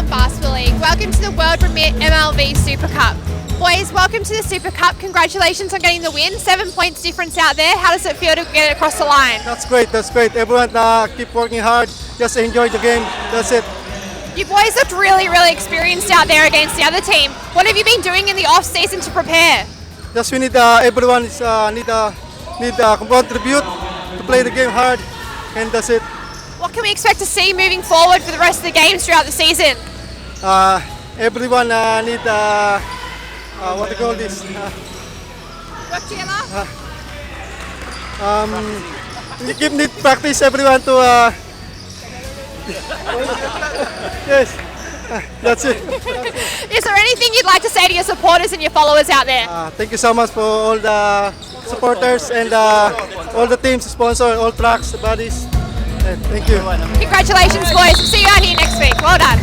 Melbourne Basketball League. Welcome to the World Premier MLV Super Cup. Boys, welcome to the Super Cup. Congratulations on getting the win. 7 points difference out there. How does it feel to get it across the line? That's great. Everyone keep working hard. Just enjoy the game. That's it. You boys looked really experienced out there against the other team. What have you been doing in the off season to prepare? Just we need everyone need contribute to play the game hard, and that's it. What can we expect to see moving forward for the rest of the games throughout the season? Everyone need what do you call this? Work together? You need practice. Everyone to yes. That's it. Is there anything you'd like to say to your supporters and your followers out there? Thank you so much for all the supporters and all the teams, sponsors, all tracks, buddies. Thank you. Congratulations, boys. We'll see you out here next week. Well done.